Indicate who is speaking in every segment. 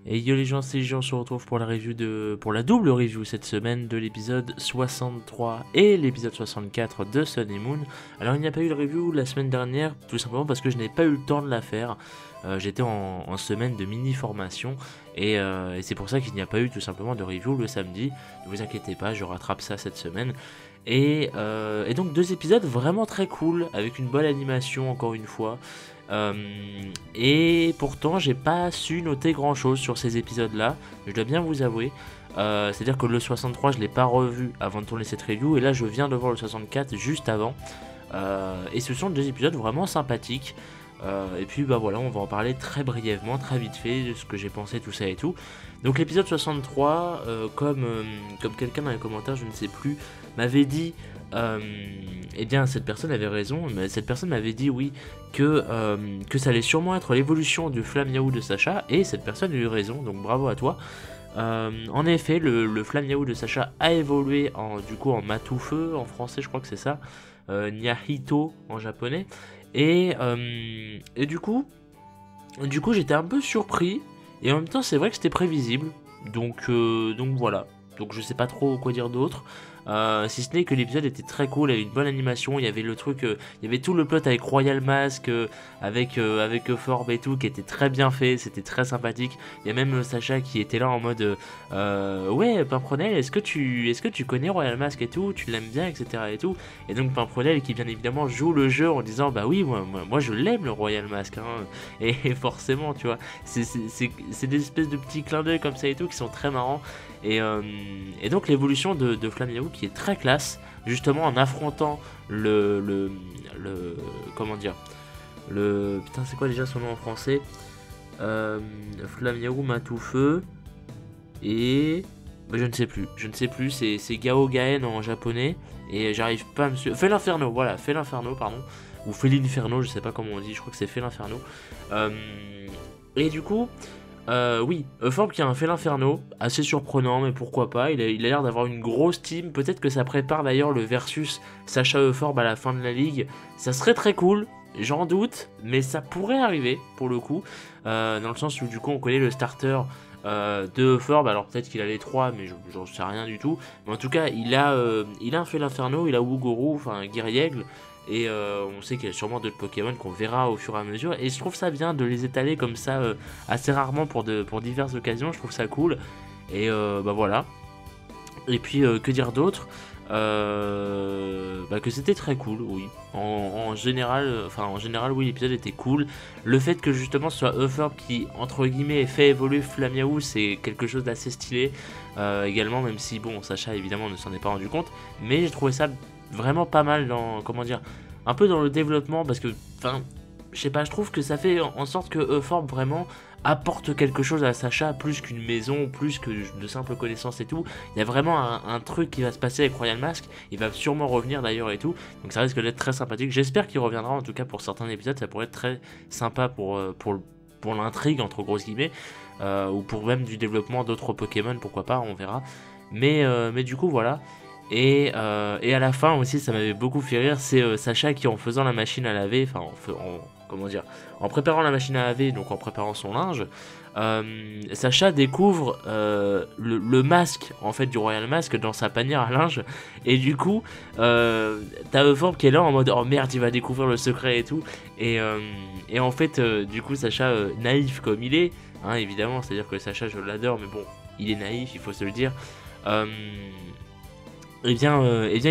Speaker 1: Et yo les gens, c'est les gens, on se retrouve pour pour la double review cette semaine de l'épisode 63 et l'épisode 64 de Sun et Moon. Alors il n'y a pas eu de review la semaine dernière, tout simplement parce que je n'ai pas eu le temps de la faire. J'étais en semaine de mini formation et c'est pour ça qu'il n'y a pas eu tout simplement de review le samedi. Ne vous inquiétez pas, je rattrape ça cette semaine. Et donc 2 épisodes vraiment très cool, avec une bonne animation encore une fois. Euh, et pourtant j'ai pas su noter grand chose sur ces épisodes là, je dois bien vous avouer. C'est à dire que le 63 je l'ai pas revu avant de tourner cette review, et là je viens de voir le 64 juste avant. Et ce sont 2 épisodes vraiment sympathiques. Et puis bah voilà, on va en parler très brièvement, très vite fait, de ce que j'ai pensé, tout ça et tout. Donc l'épisode 63, comme quelqu'un dans les commentaires, je ne sais plus, m'avait dit, eh bien cette personne avait raison, mais cette personne m'avait dit oui, que ça allait sûrement être l'évolution du Flamme Yahoo de Sacha, et cette personne a eu raison, donc bravo à toi. En effet, le Flamme Yahoo de Sacha a évolué du coup en Matoufeu, en français je crois que c'est ça, Nyahito en japonais, et du coup j'étais un peu surpris, et en même temps c'est vrai que c'était prévisible, donc voilà, donc je sais pas trop quoi dire d'autre. Si ce n'est que l'épisode était très cool, il y avait une bonne animation, il y avait le truc, il y avait tout le plot avec Royal Mask, avec Forb et tout, qui était très bien fait, c'était très sympathique. Il y a même Sacha qui était là en mode ouais Pimpronel, est-ce que tu connais Royal Mask et tout, tu l'aimes bien, etc. et tout. Et donc Pimpronel qui bien évidemment joue le jeu en disant bah oui, moi je l'aime le Royal Mask, hein. Et forcément tu vois, c'est des espèces de petits clins d'œil comme ça et tout qui sont très marrants. Et donc l'évolution de Flamme Yahoo qui est très classe, justement en affrontant comment dire, putain c'est quoi déjà son nom en français, Flamme Yahoo Matoufeu, et je ne sais plus, c'est Gao Gaen en japonais, et j'arrive pas à me suivre. Fais l'inferno, voilà, fais l'inferno, pardon, ou fais l'inferno, je sais pas comment on dit, je crois que c'est fais l'inferno. Et du coup, oui, Forb qui a un fait l'inferno, assez surprenant, mais pourquoi pas, il a l'air d'avoir une grosse team, peut-être que ça prépare d'ailleurs le versus Sacha Forb à la fin de la ligue, ça serait très cool, j'en doute, mais ça pourrait arriver, pour le coup, dans le sens où du coup on connaît le starter de Forb, alors peut-être qu'il a les 3, mais j'en sais rien du tout, mais en tout cas il a un fait l'inferno, il a Wugoro, enfin Guiriègle, et on sait qu'il y a sûrement d'autres Pokémon qu'on verra au fur et à mesure, et je trouve ça bien de les étaler comme ça assez rarement pour diverses occasions, je trouve ça cool. Et bah voilà. Et puis que dire d'autre, que c'était très cool, oui. En général, oui, l'épisode était cool. Le fait que justement ce soit Euphorb qui, entre guillemets, fait évoluer Flamme Yahoo, c'est quelque chose d'assez stylé. Également, même si, bon, Sacha, évidemment, ne s'en est pas rendu compte. Mais j'ai trouvé ça vraiment pas mal dans, comment dire, un peu dans le développement, parce que, enfin, je sais pas, je trouve que ça fait en sorte que Euphorb vraiment apporte quelque chose à Sacha, plus qu'une maison, plus que de simples connaissances et tout. Il y a vraiment un truc qui va se passer avec Royal Mask, il va sûrement revenir d'ailleurs et tout, donc ça risque d'être très sympathique. J'espère qu'il reviendra, en tout cas pour certains épisodes, ça pourrait être très sympa pour l'intrigue, entre grosses guillemets, ou pour même du développement d'autres Pokémon, pourquoi pas, on verra. Mais du coup voilà. Et à la fin aussi, ça m'avait beaucoup fait rire, c'est Sacha qui, en faisant la machine à laver, enfin comment dire, en préparant la machine à laver, donc en préparant son linge, Sacha découvre le masque en fait du Royal Mask dans sa panière à linge, et du coup t'as Euphorb qui est là en mode oh merde, il va découvrir le secret et tout, et en fait du coup Sacha, naïf comme il est, hein, évidemment, c'est à dire que Sacha je l'adore, mais bon, il est naïf, il faut se le dire. Il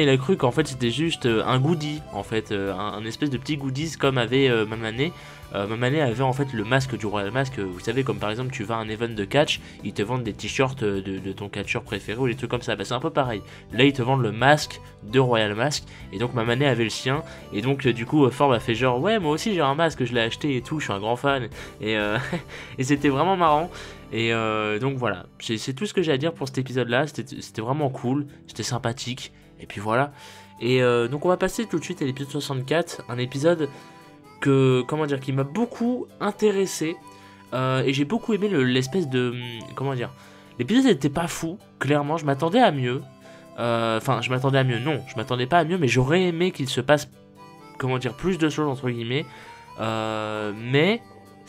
Speaker 1: a cru qu'en fait c'était juste un goodie, en fait, un espèce de petit goodies comme avait Mamane. Mamane avait en fait le masque du Royal Mask, vous savez, comme par exemple tu vas à un event de catch, ils te vendent des t-shirts de ton catcheur préféré ou des trucs comme ça, bah c'est un peu pareil. Là ils te vendent le masque de Royal Mask, et donc Mamane avait le sien, et donc du coup Forb a fait genre ouais moi aussi j'ai un masque, je l'ai acheté et tout, je suis un grand fan, et, et c'était vraiment marrant. Et donc voilà, c'est tout ce que j'ai à dire pour cet épisode là, c'était vraiment cool, c'était sympathique, et puis voilà. Et donc on va passer tout de suite à l'épisode 64, un épisode qui m'a beaucoup intéressé, et j'ai beaucoup aimé l'espèce de, comment dire, l'épisode n'était pas fou, clairement, je m'attendais à mieux, je m'attendais à mieux, non, je m'attendais pas à mieux, mais j'aurais aimé qu'il se passe, plus de choses entre guillemets, mais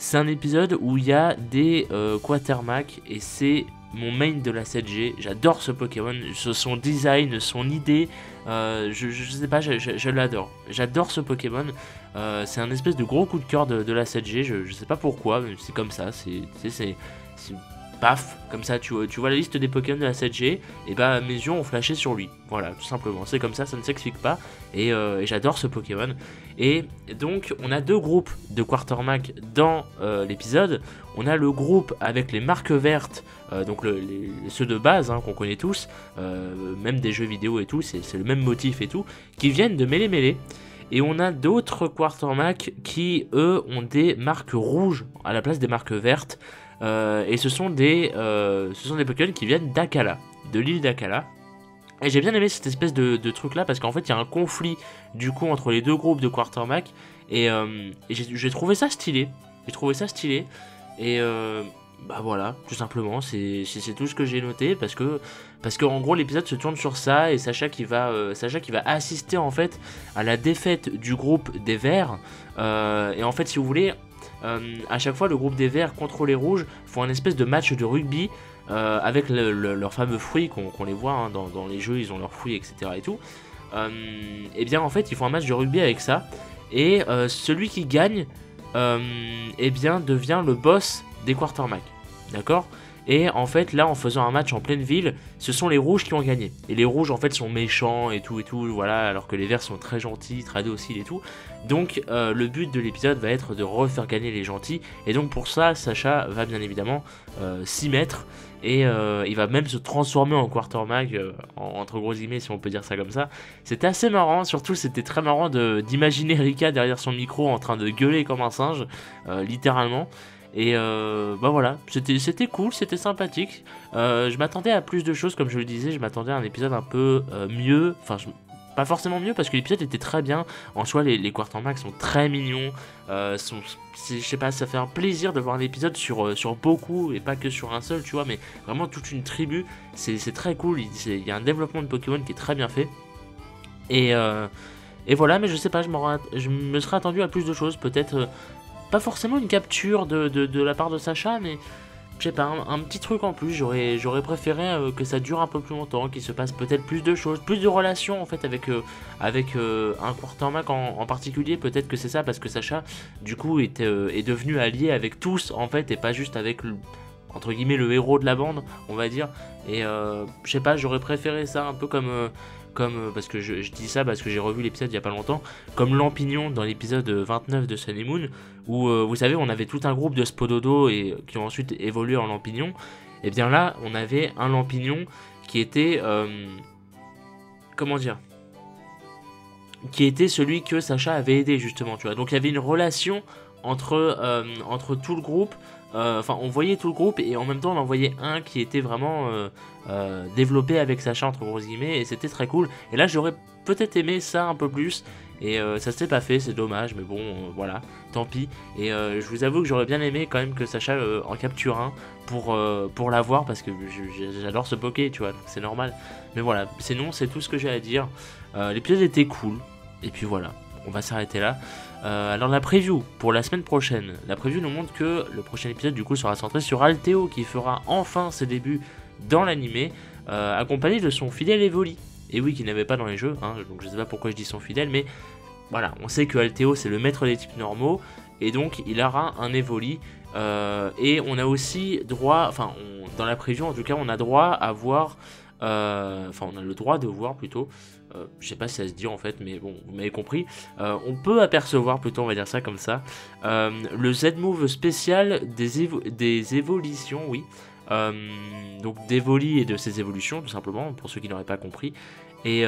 Speaker 1: c'est un épisode où il y a des Quatermack et c'est mon main de la 7G. J'adore ce Pokémon, son design, son idée, je sais pas, je l'adore. J'adore ce Pokémon, c'est un espèce de gros coup de cœur de la 7G, je sais pas pourquoi, mais c'est comme ça, c'est paf, comme ça, tu vois la liste des Pokémon de la 7G, et bah mes yeux ont flashé sur lui. Voilà, tout simplement, c'est comme ça ne s'explique pas, et j'adore ce Pokémon. Et donc, on a deux groupes de Quatermack dans l'épisode. On a le groupe avec les marques vertes, donc ceux de base hein, qu'on connaît tous, même des jeux vidéo et tout, c'est le même motif et tout, qui viennent de Mêlée Mêlée. Et on a d'autres Quatermack qui, eux, ont des marques rouges à la place des marques vertes. Et ce sont des Pokémon qui viennent d'Akala, de l'île d'Akala. Et j'ai bien aimé cette espèce de truc là parce qu'en fait il y a un conflit du coup entre les deux groupes de Quatermack et j'ai trouvé ça stylé. Et bah voilà, tout simplement, c'est tout ce que j'ai noté parce que en gros l'épisode se tourne sur ça et Sacha qui va assister en fait à la défaite du groupe des Verts. Et en fait si vous voulez, à chaque fois le groupe des Verts contre les Rouges font un espèce de match de rugby avec leurs fameux fruits qu'on les voit hein, dans les jeux, ils ont leurs fruits etc et tout. Et bien en fait ils font un match de rugby avec ça et celui qui gagne et bien devient le boss des Quatermack, d'accord. Et en fait là en faisant un match en pleine ville, ce sont les rouges qui ont gagné. Et les rouges en fait sont méchants et tout, voilà, alors que les verts sont très gentils, très dociles et tout. Donc le but de l'épisode va être de refaire gagner les gentils. Et donc pour ça Sacha va bien évidemment s'y mettre. Et il va même se transformer en Quatermack, entre gros guillemets si on peut dire ça comme ça. C'était assez marrant, surtout c'était très marrant d'imaginer Rika derrière son micro en train de gueuler comme un singe, littéralement. Et bah voilà, c'était cool, c'était sympathique. Je m'attendais à plus de choses, comme je le disais, je m'attendais à un épisode un peu mieux. Enfin, pas forcément mieux parce que l'épisode était très bien. En soi, les Quatermack sont très mignons. Je sais pas, ça fait un plaisir de voir un épisode sur beaucoup et pas que sur un seul, tu vois, mais vraiment toute une tribu. C'est très cool. Il y a un développement de Pokémon qui est très bien fait. Et voilà, mais je sais pas, je me serais attendu à plus de choses, peut-être. Pas forcément une capture de la part de Sacha, mais je sais pas, un petit truc en plus. J'aurais préféré que ça dure un peu plus longtemps, qu'il se passe peut-être plus de choses, plus de relations en fait avec un Quatermack en particulier. Peut-être que c'est ça, parce que Sacha du coup est devenu allié avec tous en fait, et pas juste avec entre guillemets le héros de la bande, on va dire. Et je sais pas, j'aurais préféré ça un peu comme parce que je dis ça parce que j'ai revu l'épisode il y a pas longtemps, comme Lampignon dans l'épisode 29 de Sun et Moon, où vous savez on avait tout un groupe de Spododo et qui ont ensuite évolué en Lampignon. Et bien là on avait un Lampignon qui était comment dire, qui était celui que Sacha avait aidé justement, tu vois. Donc il y avait une relation entre tout le groupe. Enfin, on voyait tout le groupe et en même temps on en voyait un qui était vraiment développé avec Sacha entre gros guillemets, et c'était très cool. Et là j'aurais peut-être aimé ça un peu plus, et ça s'est pas fait, c'est dommage, mais bon voilà, tant pis. Et je vous avoue que j'aurais bien aimé quand même que Sacha en capture un pour l'avoir, parce que j'adore ce Poké, tu vois, donc c'est normal. Mais voilà, sinon c'est tout ce que j'ai à dire. L'épisode était cool, et puis voilà, on va s'arrêter là. Alors la preview pour la semaine prochaine, la preview nous montre que le prochain épisode du coup sera centré sur Althéo, qui fera enfin ses débuts dans l'animé, accompagné de son fidèle Evoli. Et oui, qui n'avait pas dans les jeux, hein, donc je sais pas pourquoi je dis son fidèle, mais voilà, on sait que Althéo c'est le maître des types normaux, et donc il aura un Evoli. Et on a aussi droit, enfin dans la preview en tout cas, on a droit à voir, enfin on a le droit de voir plutôt, je sais pas si ça se dit en fait, mais bon, vous m'avez compris. On peut apercevoir plutôt, on va dire ça comme ça, le Z-Move spécial des évolutions, oui. Donc d'Evoli et de ses évolutions, tout simplement, pour ceux qui n'auraient pas compris. Et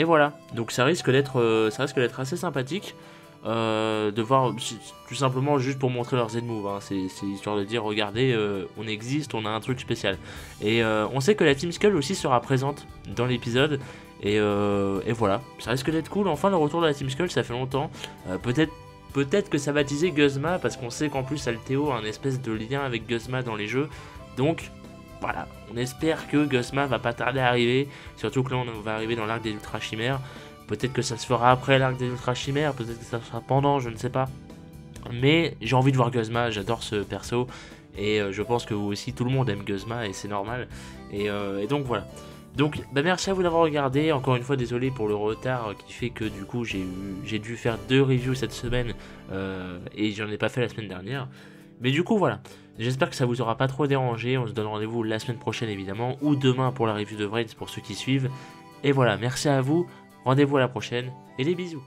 Speaker 1: voilà, donc ça risque d'être assez sympathique. De voir, tout simplement juste pour montrer leur Z-Move, hein. C'est histoire de dire regardez, on existe, on a un truc spécial. Et on sait que la Team Skull aussi sera présente dans l'épisode, et voilà, ça risque d'être cool. Enfin le retour de la Team Skull, ça fait longtemps. Peut-être que ça va teaser Guzma, parce qu'on sait qu'en plus Althéo a un espèce de lien avec Guzma dans les jeux, donc voilà, on espère que Guzma va pas tarder à arriver, surtout que là on va arriver dans l'arc des Ultra Chimères. Peut-être que ça se fera après l'arc des Ultra Chimères, peut-être que ça sera pendant, je ne sais pas. Mais j'ai envie de voir Guzma, j'adore ce perso. Et je pense que vous aussi, tout le monde aime Guzma et c'est normal. Et donc voilà. Donc merci à vous d'avoir regardé. Encore une fois, désolé pour le retard qui fait que du coup j'ai dû faire 2 reviews cette semaine et j'en ai pas fait la semaine dernière. Mais du coup voilà, j'espère que ça vous aura pas trop dérangé. On se donne rendez-vous la semaine prochaine évidemment, ou demain pour la review de Vraids pour ceux qui suivent. Et voilà, merci à vous, rendez-vous à la prochaine et des bisous.